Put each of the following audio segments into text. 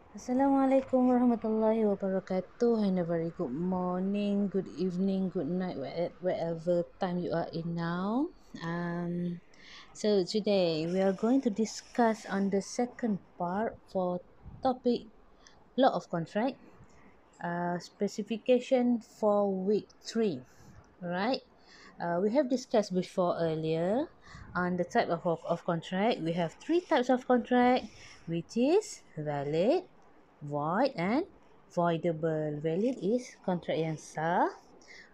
Assalamualaikum warahmatullahi wabarakatuh, and a very good morning, good evening, good night, wherever time you are in now. So today we are going to discuss on the second part for topic law of contract, specification for week 3. Right? We have discussed before earlier on the type of contract. We have three types of contract, which is valid, void and voidable. Valid is kontrak yang sah,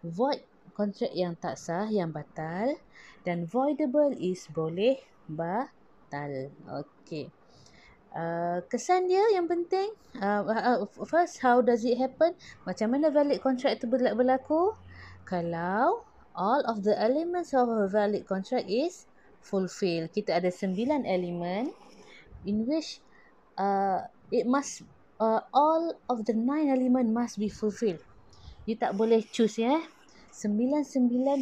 void kontrak yang tak sah, yang batal, dan voidable is boleh batal. Okay. Kesan dia yang penting, first, how does it happen? Macam mana valid contract itu berlaku? Kalau all of the elements of a valid contract is fulfilled. Kita ada 9 elemen in which it must all of the 9 element must be fulfilled. You tak boleh choose ya. 9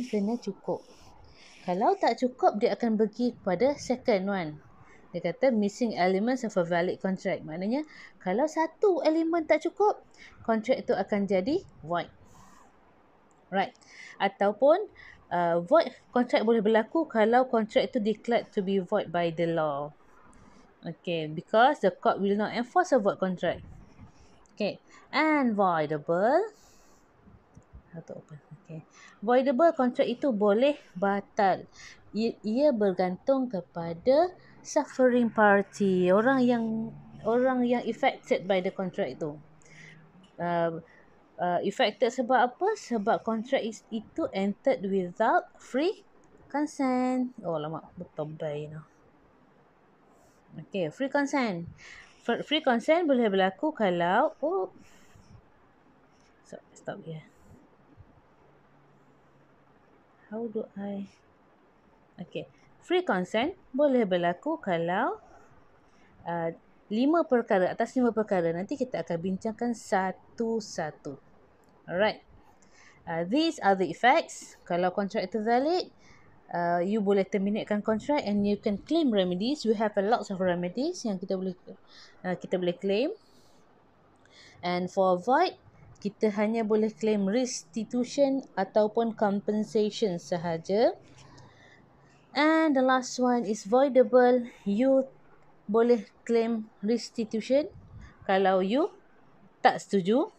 kena cukup. Kalau tak cukup, dia akan pergi kepada second one. Dia kata missing elements of a valid contract. Maknanya kalau satu elemen tak cukup, kontrak itu akan jadi void. Right. Ataupun void kontrak boleh berlaku kalau kontrak itu declared to be void by the law. Okay, because the court will not enforce a void contract. Okay, and voidable. How to open? Okay, voidable kontrak itu boleh batal. Ia bergantung kepada suffering party, orang yang affected by the contract itu. Affected sebab apa? Sebab kontrak itu entered without free consent. Oh lama betul baik no. Okay, free consent. Free consent boleh berlaku kalau stop here. How do I? Okay, free consent boleh berlaku kalau 5 perkara, atas 5 perkara. Nanti kita akan bincangkan satu-satu. Alright. These are the effects. Kalau kontrak itu valid, you boleh terminatekan kontrak and you can claim remedies. We have a lots of remedies yang kita boleh claim. And for void, kita hanya boleh claim restitution ataupun compensation sahaja. And the last one is voidable. You boleh claim restitution kalau you tak setuju.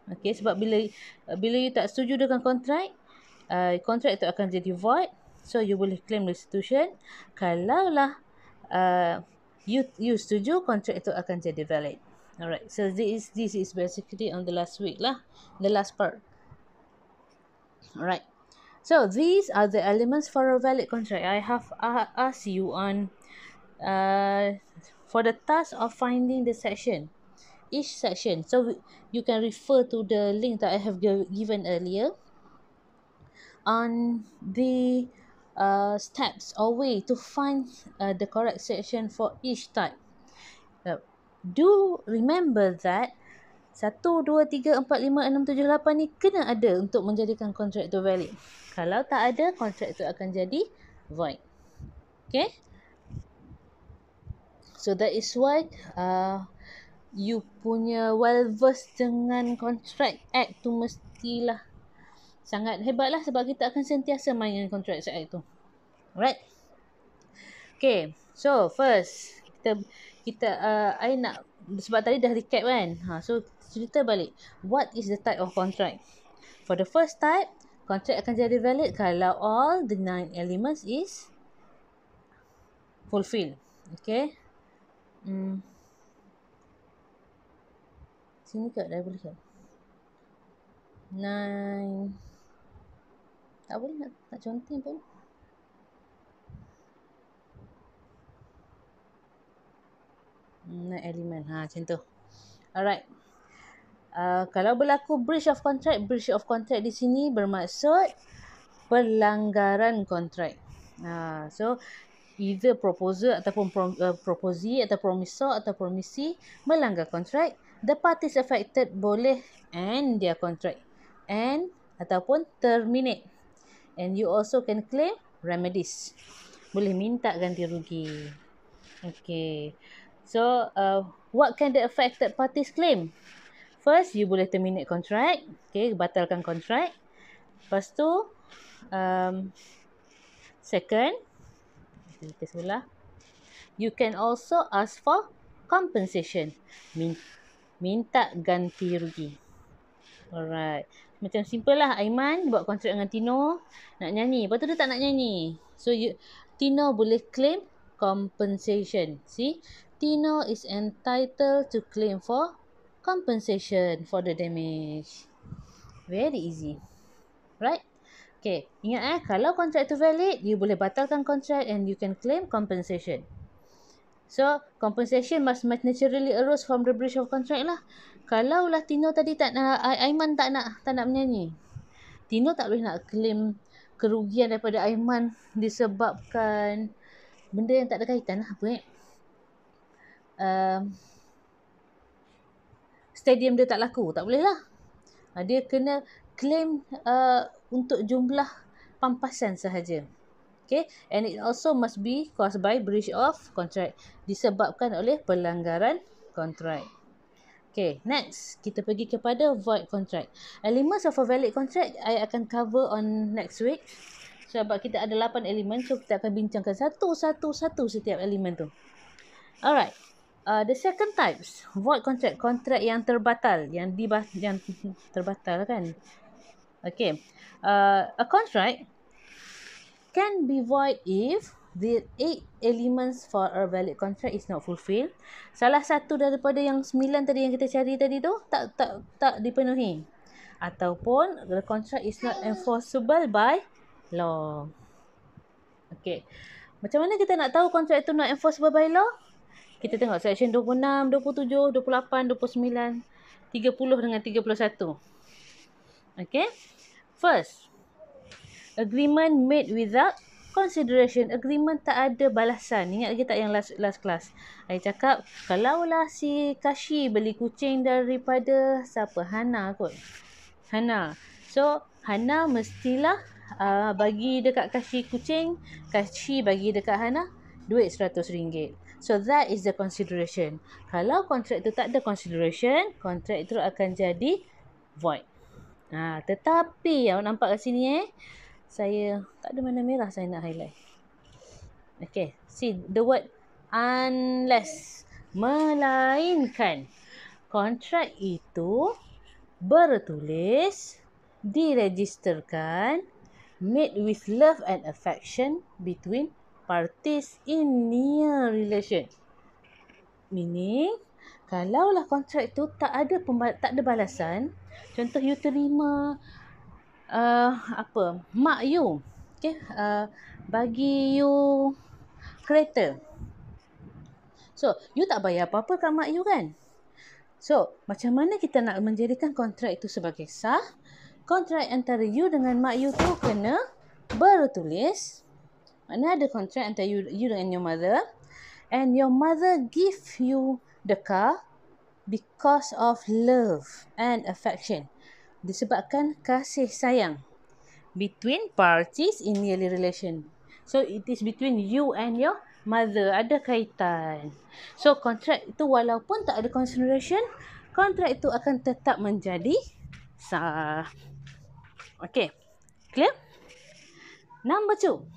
Okay, sebab bila you tak setuju dengan kontrak, kontrak itu akan jadi void. So you boleh claim restitution. Kalaulah you setuju, kontrak itu akan jadi valid. Alright, so this is basically on the last week lah, the last part. Alright, so these are the elements for a valid contract. I have asked you on for the task of finding the section, each section. So you can refer to the link that I have given earlier on the steps or way to find the correct section for each type. Do remember that 1, 2, 3, 4, 5, 6, 7, 8 ni kena ada untuk menjadikan kontrak itu valid. Kalau tak ada, kontrak itu akan jadi void. Okay? So that is why you punya well-versed dengan Contract Act tu mestilah sangat hebat lah, sebab kita akan sentiasa main dengan Contract Act tu. Alright? Okay, so first kita I nak, sebab tadi dah recap kan, so cerita balik, what is the type of contract? For the first type, contract akan jadi valid kalau all the 9 elements is fulfilled. Okay, sini kat dah boleh kan? 9 tak boleh nak conteng pun. Elemen macam tu. Alright. Kalau berlaku breach of contract di sini bermaksud pelanggaran kontrak. So either proposer ataupun proposee atau promisor atau promisi melanggar kontrak, the parties affected boleh end their contract, end ataupun terminate, and you also can claim remedies, boleh minta ganti rugi. Okay, so what can the affected parties claim? First, you boleh terminate contract. Okay, batalkan contract. Lepas tu, second, kita sebelah. You can also ask for compensation. Minta ganti rugi. Alright. Macam simple lah. Aiman buat kontrak dengan Tino. Nak nyanyi. Lepas tu dia tak nak nyanyi. So, Tino boleh claim compensation. See? Tino is entitled to claim for compensation for the damage. Very easy. Right? Okay. Ingat kalau kontrak tu valid, you boleh batalkan kontrak and you can claim compensation. So, compensation must naturally arose from the breach of contract lah. Kalau lah Tino tadi tak nak, Aiman tak nak menyanyi. Tino tak boleh nak claim kerugian daripada Aiman disebabkan benda yang tak ada kaitan lah. Apa stadium dia tak laku. Tak boleh lah. Dia kena claim untuk jumlah pampasan sahaja. Okay, and it also must be caused by breach of contract, disebabkan oleh pelanggaran kontrak. Okay, next kita pergi kepada void contract. Elements of a valid contract I akan cover on next week. Sebab kita ada 8 elemen, so kita akan bincangkan satu setiap elemen tu. Alright. The second types, void contract, kontrak yang terbatal, yang terbatal kan. Okay. A contract can be void if the 8 elements for a valid contract is not fulfilled. Salah satu daripada yang 9 tadi yang kita cari tadi tu tak dipenuhi. Ataupun the contract is not enforceable by law. Okay. Macam mana kita nak tahu kontrak itu not enforceable by law? Kita tengok section 26, 27, 28, 29, 30 dengan 31. Okay. First, agreement made without consideration. Agreement tak ada balasan. Ingat lagi tak yang last class? Saya cakap, kalaulah si Kashi beli kucing daripada siapa? Hana kot. Hana. So, Hana mestilah bagi dekat Kashi kucing. Kashi bagi dekat Hana duit RM100. So, that is the consideration. Kalau kontrak itu tak ada consideration, kontrak itu akan jadi void. Tetapi, awak nampak kat sini saya tak ada mana merah saya nak highlight. Okay, see the word unless, melainkan kontrak itu bertulis, diregisterkan, made with love and affection between parties in near relation. Meaning, kalaulah kontrak itu tak ada balasan, contoh you terima mak you, okay, bagi you kereta. So, you tak bayar apa-apa kat mak you kan? So, macam mana kita nak menjadikan kontrak itu sebagai sah? Kontrak antara you dengan mak you tu kena bertulis. Mana ada kontrak antara you dengan your mother, and your mother give you the car because of love and affection. Disebabkan kasih sayang between parties in nearly relation. So, it is between you and your mother. Ada kaitan. So, kontrak itu walaupun tak ada consideration, kontrak itu akan tetap menjadi sah. Okay. Clear? Number 2.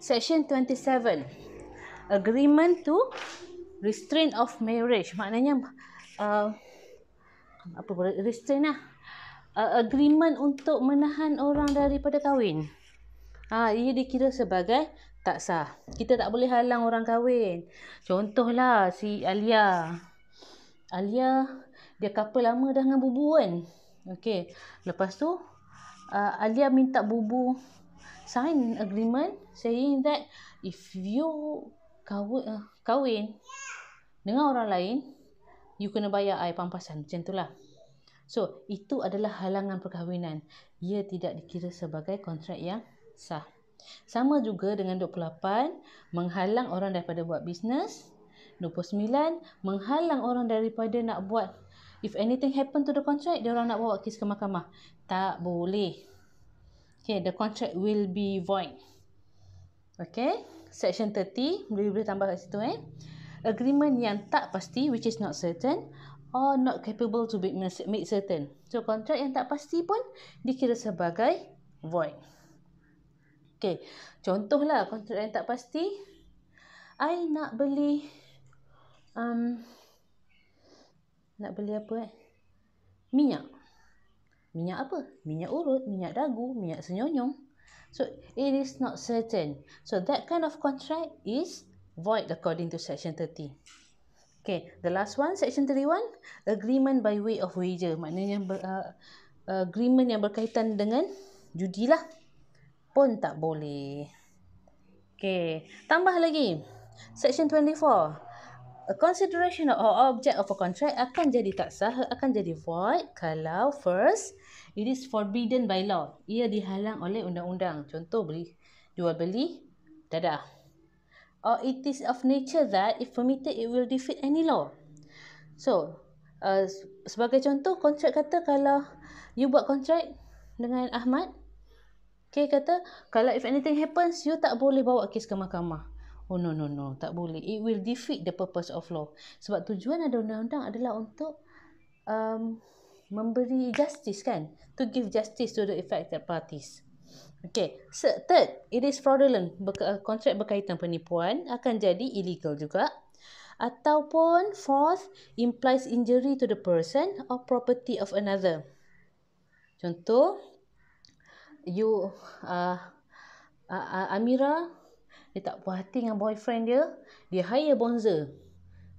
Section 27. Agreement to restraint of marriage. Maknanya restrain lah. Agreement untuk menahan orang daripada kahwin. Ia dikira sebagai tak sah. Kita tak boleh halang orang kahwin. Contohlah si Alia. Dia couple lama dah dengan Bubu kan. Okay. Lepas tu Alia minta Bubu sign agreement saying that if you kahwin dengan orang lain, you kena bayar I pampasan. Macam itulah. So, itu adalah halangan perkahwinan. Ia tidak dikira sebagai kontrak yang sah. Sama juga dengan 28, menghalang orang daripada buat bisnes. 29, menghalang orang daripada nak buat, if anything happen to the contract, dia orang nak bawa kes ke mahkamah. Tak boleh. Okay, the contract will be void. Okay, section 30, boleh tambah kat situ agreement yang tak pasti, which is not certain, or not capable to be made certain. So kontrak yang tak pasti pun dikira sebagai void. Okay, contohlah kontrak yang tak pasti. I nak beli minyak. Minyak apa? Minyak urut, minyak dagu, minyak senyonyong. So it is not certain. So that kind of contract is void according to section 30. Okay, the last one, section 31, agreement by way of wager. Maknanya agreement yang berkaitan dengan judi lah, pun tak boleh. Okay, tambah lagi. Section 24. A consideration or object of a contract akan jadi tak sah, akan jadi void kalau first, it is forbidden by law. Ia dihalang oleh undang-undang. Contoh jual beli dadah. Or it is of nature that if permitted it will defeat any law. So, sebagai contoh, kontrak kata kalau you buat kontrak dengan Ahmad, okay, kata kalau if anything happens, you tak boleh bawa kes ke mahkamah. Oh no, tak boleh. It will defeat the purpose of law. Sebab tujuan ada undang-undang adalah untuk memberi justice kan. To give justice to the affected parties. Okay. Third, it is fraudulent. Kontrak berkaitan penipuan akan jadi illegal juga. Ataupun fourth, implies injury to the person or property of another. Contoh, Amira, dia tak puas hati dengan boyfriend dia, dia hire bonzer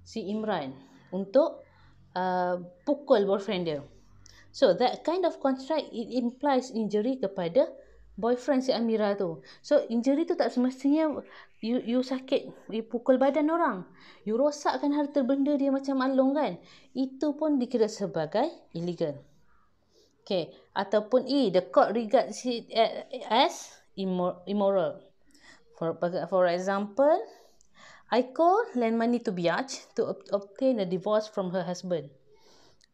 si Imran untuk pukul boyfriend dia. So that kind of contract, it implies injury kepada boyfriend si Amira tu. So injury tu tak semestinya you sakit, you pukul badan orang, you rosakkan harta benda dia macam Along kan, itu pun dikira sebagai illegal. Okay, ataupun the court regards it as immoral. For example, Aiko lend money to Biaj to obtain a divorce from her husband.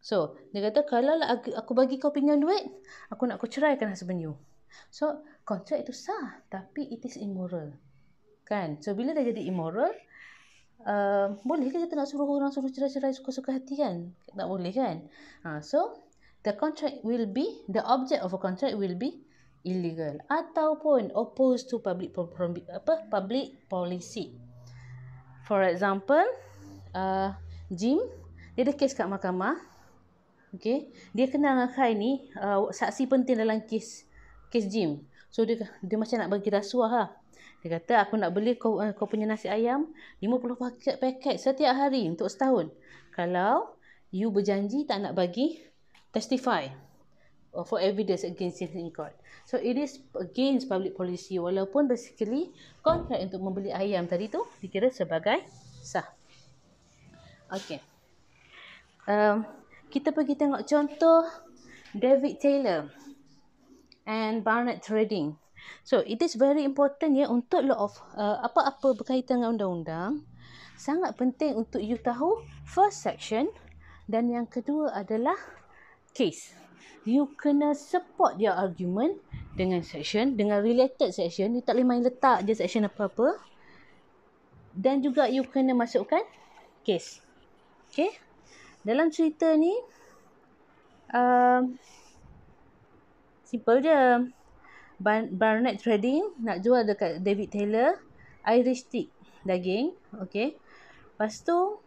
So, dia kata, kalau aku bagi kau pinjam duit, aku nak kau ceraikan husband you. So, kontrak itu sah, tapi it is immoral. Kan? So, bila dah jadi immoral, boleh ke kita nak suruh orang suruh cerai-cerai suka-suka hati kan? Tak boleh kan? So, the object of a contract will be illegal ataupun opposed to public policy. For example, Jim, dia ada kes kat mahkamah. Okay, dia kenal dengan Khai ni, saksi penting dalam kes Jim. So dia macam nak bagi rasuah lah. Dia kata, aku nak beli kau punya nasi ayam 50 paket setiap hari untuk setahun. Kalau you berjanji tak nak bagi testify for evidence against him in court. So it is against public policy, walaupun basically kontrak untuk membeli ayam tadi tu dikira sebagai sah. Okay. Kita pergi tengok contoh David Taylor and Barnett Trading. So it is very important ya untuk law of apa-apa berkaitan dengan undang-undang. Sangat penting untuk you tahu first section dan yang kedua adalah case. You kena support your argument dengan section, dengan related section. You tak boleh main letak je section apa-apa. Dan juga you kena masukkan case. Okay. Dalam cerita ni, simple je. Barnett Trading nak jual dekat David Taylor Irish steak daging. Okay. Lepas tu,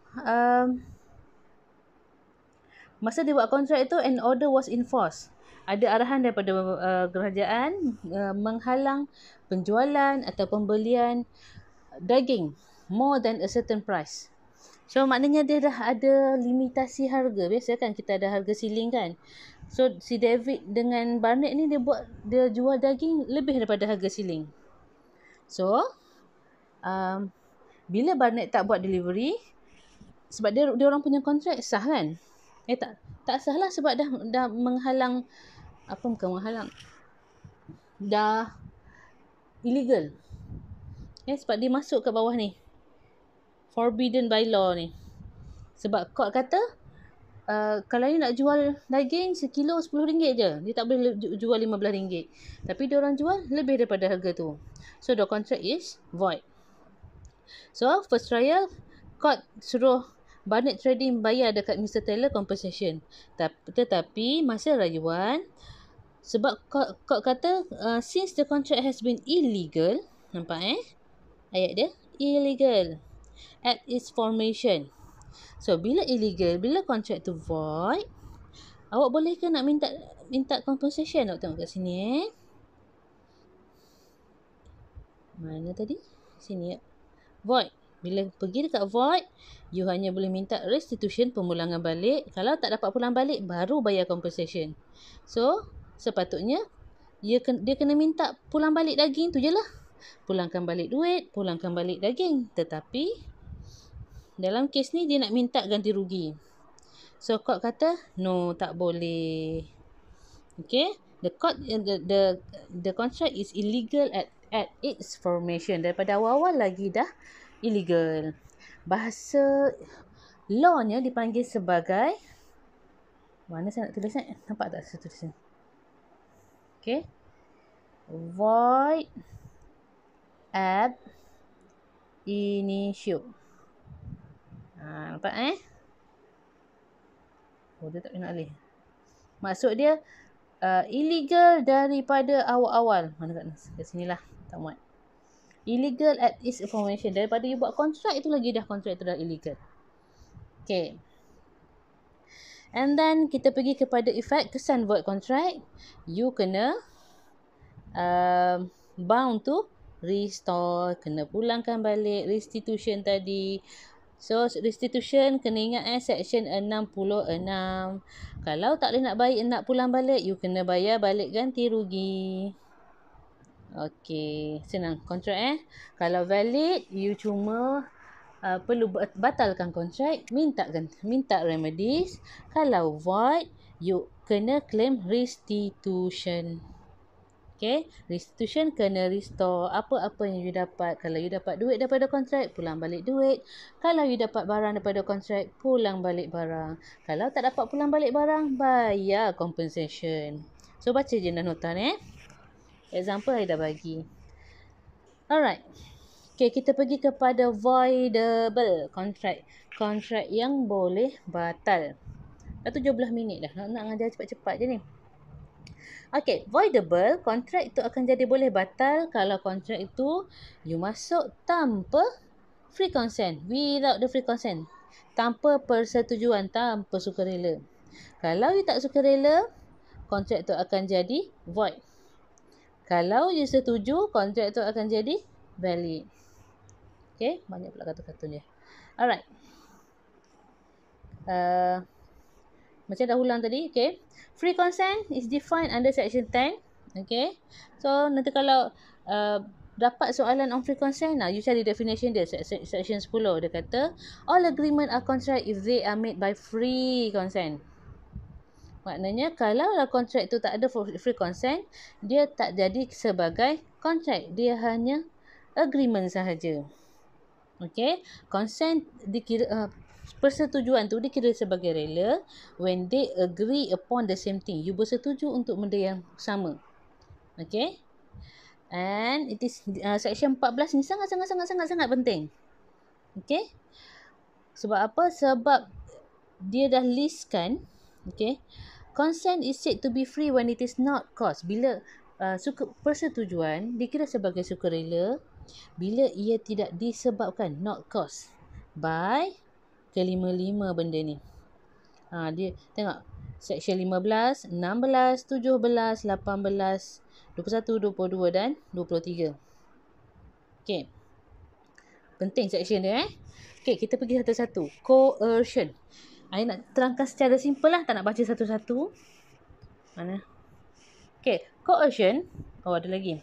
masa dia buat kontrak itu, an order was enforced. Ada arahan daripada kerajaan menghalang penjualan atau pembelian daging more than a certain price. So maknanya dia dah ada limitasi harga. Biasa kan kita ada harga ceiling kan. So si David dengan Barnett ni dia jual daging lebih daripada harga ceiling. So bila Barnett tak buat delivery, sebab dia orang punya kontrak sah kan? Tak sah lah sebab dah menghalang, bukan menghalang, dah illegal. Sebab dia masuk ke bawah ni, forbidden by law ni. Sebab court kata kalau you nak jual daging sekilo RM10 je, dia tak boleh jual RM15. Tapi dia orang jual lebih daripada harga tu. So the contract is void. So first trial, court suruh Barnett Trading bayar dekat Mr. Taylor compensation. Tetapi masa rayuan, sebab court kata since the contract has been illegal, nampak ayat dia, illegal at its formation. So bila illegal, bila contract tu void, awak boleh ke nak minta compensation? Awak tengok kat sini Mana tadi? Sini void. Bila pergi dekat void, you hanya boleh minta restitution, pemulangan balik. Kalau tak dapat pulang balik, baru bayar compensation. So, sepatutnya dia kena minta pulang balik daging tu je lah. Pulangkan balik duit, pulangkan balik daging. Tetapi, dalam kes ni dia nak minta ganti rugi. So, court kata, no, tak boleh. Okay? The contract is illegal at its formation. Daripada awal-awal lagi dah illegal. Bahasa law-nya dipanggil sebagai, mana saya nak tulis nampak tak saya tulis ni? Okay. Void ab initio. Nampak dia tak nak alih. Maksud dia illegal daripada awal-awal. Mana kat sini lah. Tak muat. Illegal at its formation. Daripada you buat kontrak itu lagi dah kontrak itu dah illegal. Okay. And then kita pergi kepada effect kesan void contract. You kena bound to restore. Kena pulangkan balik restitution tadi. So restitution kena ingat section 66. Kalau tak boleh nak pulang balik, you kena bayar balik ganti rugi. Okey, senang kontrak Kalau valid, you cuma perlu batalkan kontrak, minta remedies. Kalau void, you kena claim restitution. Okay, restitution kena restore apa-apa yang you dapat. Kalau you dapat duit daripada kontrak, pulang balik duit. Kalau you dapat barang daripada kontrak, pulang balik barang. Kalau tak dapat pulang balik barang, bayar compensation. So baca je dah nota ni Example saya dah bagi. Alright. Okay, kita pergi kepada voidable contract. Contract yang boleh batal. Dah 17 minit dah. Nak ngajar cepat-cepat je ni. Okay, voidable contract itu akan jadi boleh batal kalau kontrak itu you masuk tanpa free consent. Without the free consent. Tanpa persetujuan, tanpa sukarela. Kalau you tak sukarela, kontrak itu akan jadi void. Kalau you setuju, kontrak itu akan jadi valid. Okay, banyak pula kata-kata dia. Alright. Macam dah ulang tadi, okay. Free consent is defined under section 10. Okay. So, nanti kalau dapat soalan on free consent, you cari definition dia, section 10. Dia kata, all agreement are contract if they are made by free consent. Maknanya kalau kontrak itu tak ada free consent, dia tak jadi sebagai kontrak. Dia hanya agreement sahaja. Okay. Consent dikira, persetujuan tu dikira sebagai rela when they agree upon the same thing. You bersetuju untuk benda yang sama. Okay. And it is section 14 ni sangat penting. Okay. Sebab apa? Sebab dia dah listkan. Okay. Consent is said to be free when it is not caused. Bila persetujuan dikira sebagai sukarela bila ia tidak disebabkan, not caused by kelima-lima benda ni. Dia tengok section 15, 16, 17, 18, 21, 22 dan 23. Okay. Penting section dia Okay, kita pergi satu-satu. Coercion. I nak terangkan secara simple lah. Tak nak baca satu-satu. Mana? Okay. Coercion. Ada lagi.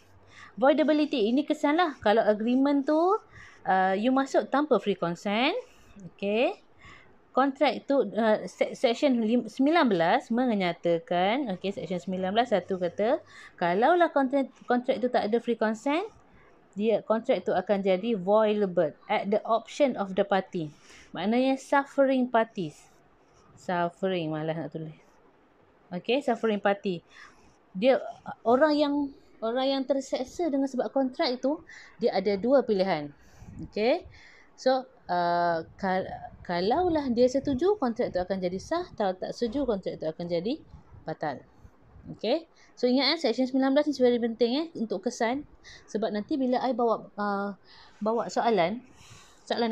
Voidability. Ini kesan lah. Kalau agreement tu, you masuk tanpa free consent. Okay. Kontrak tu, section 19 menyatakan. Okay. Section 19 satu kata. Kalaulah kontrak tu tak ada free consent, kontrak tu akan jadi voidable at the option of the party. Maknanya suffering parties. Suffering malah nak tulis. Okay, suffering party. Dia orang yang terseksa dengan sebab kontrak itu, dia ada dua pilihan. Okay. So kalaulah dia setuju, kontrak itu akan jadi sah. Kalau tak setuju, kontrak itu akan jadi batal. Okay. So ingat section 19 ni very penting untuk kesan. Sebab nanti bila I bawa soalan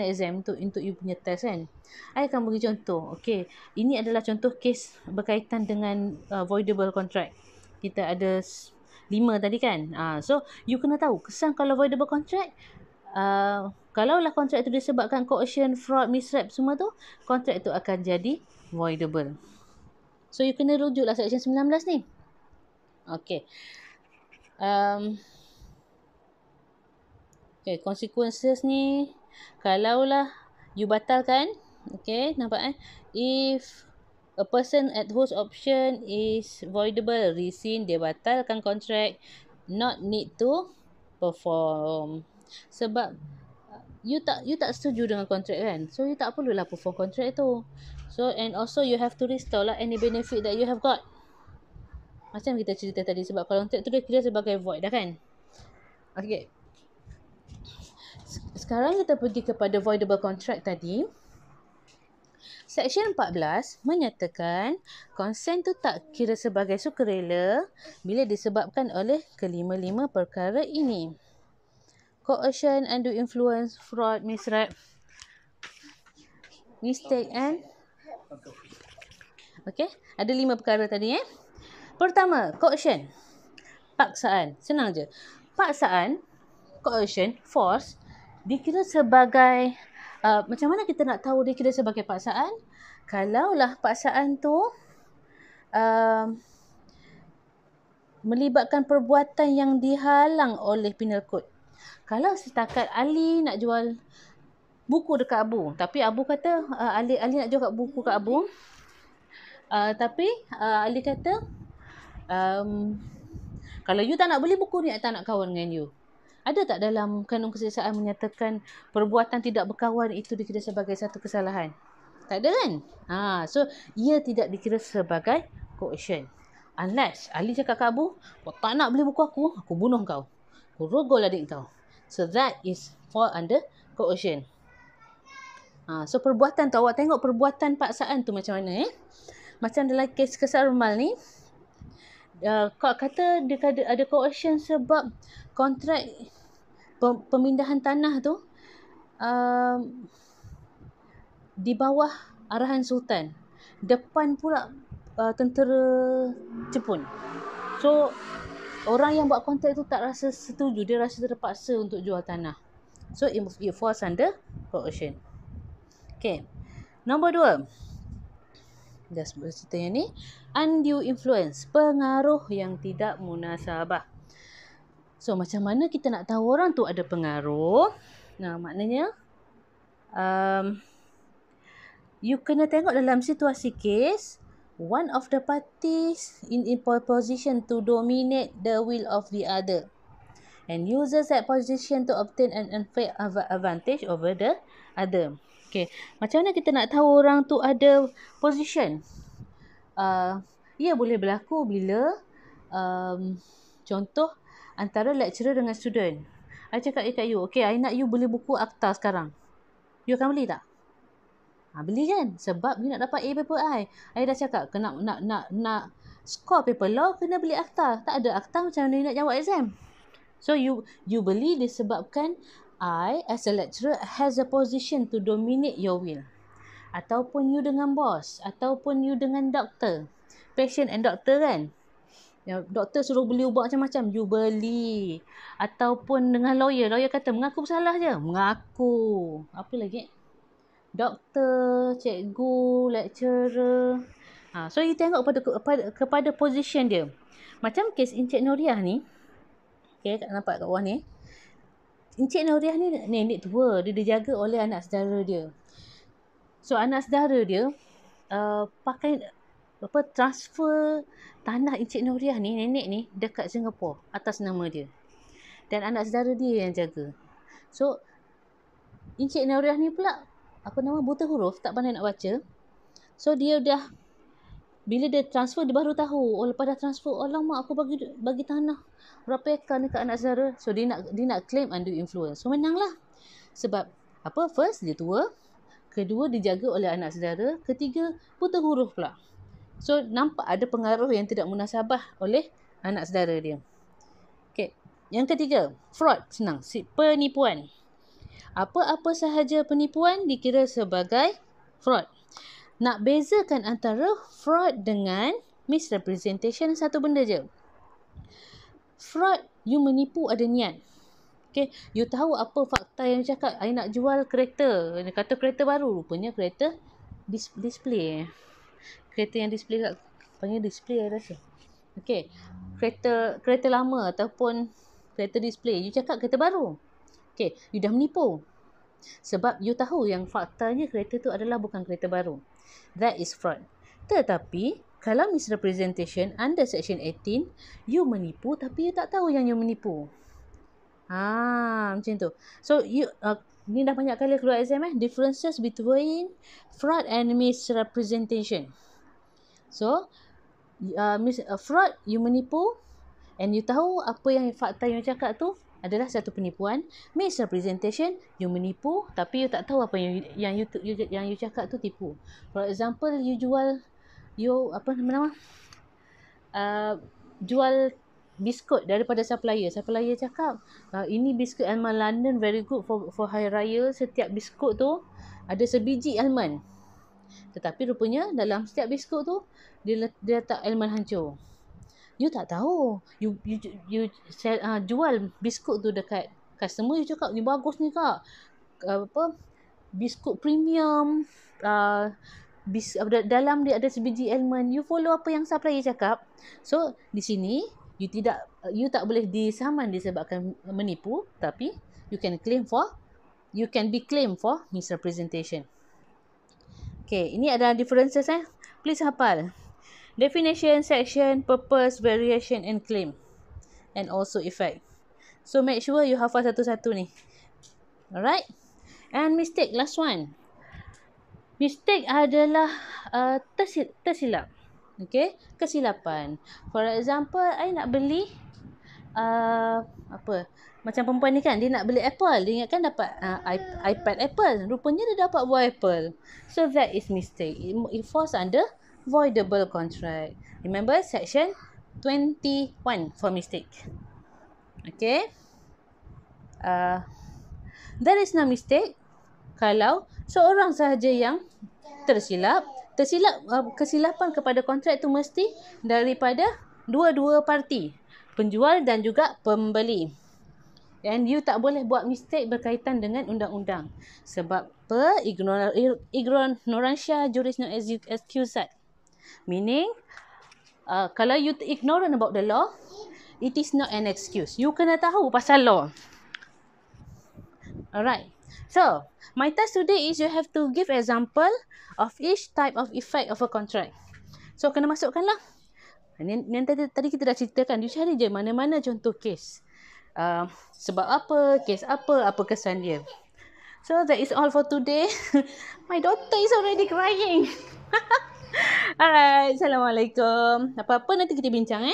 exam untuk you punya test kan, I akan bagi contoh. Okay, ini adalah contoh kes berkaitan dengan voidable contract. Kita ada 5 tadi kan. So you kena tahu kesan kalau voidable contract. Kalaulah kontrak itu disebabkan coercion, fraud, misrep semua tu, kontrak itu akan jadi voidable. So you kena rujuklah section 19 ni. Okay. Okay, consequences ni, kalaulah you batalkan, okay, nampak if a person at whose option is voidable, rescind, dia batalkan kontrak, not need to perform. Sebab you tak setuju dengan kontrak kan, so you tak perlulah perform kontrak tu. So and also you have to restore lah any benefit that you have got. Macam kita cerita tadi, sebab kalau kontrak tu dia kira sebagai void dah kan. Okay. Sekarang kita pergi kepada voidable contract tadi. Section 14 menyatakan consent tu tak kira sebagai sukarela bila disebabkan oleh kelima-lima perkara ini. Coercion, undue influence, fraud, misrep, mistake and... Okay, ada 5 perkara tadi Pertama, coercion. Paksaan. Senang je. Paksaan, coercion, force, dikira sebagai macam mana kita nak tahu dikira sebagai paksaan? Kalaulah paksaan tu melibatkan perbuatan yang dihalang oleh penal code. Kalau setakat Ali nak jual buku dekat Abu, tapi Abu kata Ali nak jual buku kat Abu, tapi Ali kata kalau you tak nak beli buku ni, I tak nak kawan dengan you. Ada tak dalam kanun keseksaan menyatakan perbuatan tidak berkawan itu dikira sebagai satu kesalahan? Tak ada kan? So ia tidak dikira sebagai coercion. Unless Ali cakap kat Abu, kau tak nak beli buku aku bunuh kau. Aku rogol adik kau. So that is fall under coercion. So perbuatan tu, awak tengok perbuatan paksaan tu macam mana Macam dalam kes Kesar Rumal ni, kau kata dia ada coercion sebab kontrak pemindahan tanah tu di bawah arahan Sultan, depan pula tentera Jepun. So orang yang buat kontrak tu tak rasa setuju, dia rasa terpaksa untuk jual tanah. So it falls under coercion. Okay, nombor 2, dah sebut cerita yang ni, undue influence, pengaruh yang tidak munasabah. So macam mana kita nak tahu orang tu ada pengaruh? Maknanya you kena tengok dalam situasi kes, one of the parties in position to dominate the will of the other and uses that position to obtain an unfair advantage over the other. Okay, macam mana kita nak tahu orang tu ada position? Ia boleh berlaku bila contoh antara lecturer dengan student. I cakap kat you, okay, I nak you beli buku akta sekarang. You akan beli tak? Beli kan? Sebab you nak dapat A paper I. I dah cakap, nak score paper law, kena beli akta. Tak ada akta, macam mana you nak jawab exam? So you beli disebabkan I as a lecturer has a position to dominate your will. Ataupun you dengan bos, ataupun you dengan doktor. Patient and doktor kan? Doktor suruh beli ubat macam-macam, you beli. Ataupun dengan lawyer kata mengaku bersalah je, mengaku. Apa lagi? Doktor, cikgu, lecturer. So you tengok kepada position dia. Macam kes Encik Noriah ni. Okay, nampak kat bawah ni. Encik Noriah ni nenek tua, dia dijaga oleh anak saudara dia. So anak saudara dia transfer tanah Encik Noriah ni, nenek ni, dekat Singapura atas nama dia. Dan anak saudara dia yang jaga. So Encik Noriah ni pula buta huruf, tak pandai nak baca. So dia dah, bila dia transfer, dia baru tahu. Lepas dah transfer, alamak aku bagi tanah berapa ekar ni kat anak saudara. So dia nak claim undue influence. So menanglah. Sebab Apa? First, dia tua. Kedua, dijaga oleh anak saudara. Ketiga, buta huruf pula. So, nampak ada pengaruh yang tidak munasabah oleh anak saudara dia. Okay. Yang ketiga, fraud. Senang. Penipuan. Apa-apa sahaja penipuan dikira sebagai fraud. Nak bezakan antara fraud dengan misrepresentation satu benda je. Fraud, you menipu ada niat. Okay, you tahu apa fakta yang cakap, I nak jual kereta. Dia kata kereta baru, rupanya kereta display. Kereta yang display kat, panggil display I rasa. Okay, kereta lama ataupun kereta display, you cakap kereta baru. Okay, you dah menipu. Sebab you tahu yang faktanya kereta tu adalah bukan kereta baru. That is fraud. Tetapi, kalau misrepresentation under section 18, you menipu tapi you tak tahu yang you menipu. Macam tu. So, ni dah banyak kali keluar exam differences between fraud and misrepresentation. So, fraud, you menipu and you tahu apa yang fakta yang cakap tu adalah satu penipuan. Misrepresentation, you menipu tapi you tak tahu apa yang you cakap tu tipu. For example, you jual jual biskut daripada supplier. Supplier cakap, ini biskut almond London very good for hari raya. Setiap biskut tu ada sebiji almond. Tetapi rupanya dalam setiap biskut tu dia letak almond hancur. You tak tahu. You jual biskut tu dekat customer, you cakap ni bagus ni kak. Biskut premium. Dalam dia ada sebiji almond. You follow apa yang supplier cakap. So di sini you tak boleh disaman disebabkan menipu, tapi you can be claimed for misrepresentation. Okay, ini ada differences Please hafal. Definition, section, purpose, variation and claim. And also effect. So make sure you hafal satu-satu ni. Alright. And mistake, last one. Mistake adalah tersilap. Okay, kesilapan. For example, I nak beli macam perempuan ni kan, dia nak beli Apple. Dia ingatkan dapat iPad Apple. Rupanya dia dapat buah Apple. So that is mistake. It falls under voidable contract. Remember section 21 for mistake. Okay. There is no mistake kalau seorang sahaja yang tersilap. Kesilapan kepada kontrak itu mesti daripada dua-dua parti, penjual dan juga pembeli. And you tak boleh buat mistake berkaitan dengan undang-undang. Sebab ignorantia juris non excusat. Meaning, kalau you ignorant about the law, it is not an excuse. You kena tahu pasal law. Alright. So, my task today is you have to give example of each type of effect of a contract. So, kena masukkanlah. Yang tadi kita dah ceritakan. You cari je mana-mana contoh case. Sebab apa, case apa kesan dia. So, that is all for today. My daughter is already crying. Alright, Assalamualaikum. Apa-apa nanti kita bincang